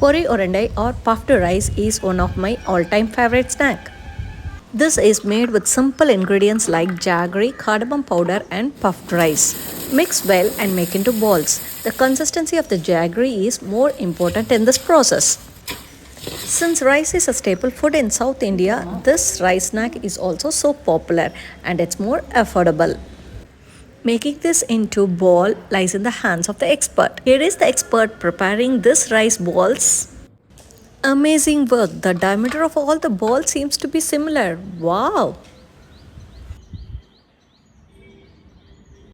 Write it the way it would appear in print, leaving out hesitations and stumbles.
Poori Urundai or puffed rice is one of my all-time favorite snack. This is made with simple ingredients like jaggery, cardamom powder and puffed rice. Mix well and make into balls. The consistency of the jaggery is more important in this process. Since rice is a staple food in South India, this rice snack is also so popular and it's more affordable. Making this into ball lies in the hands of the expert. Here is the expert preparing this rice balls. Amazing work. The diameter of all the balls seems to be similar. Wow!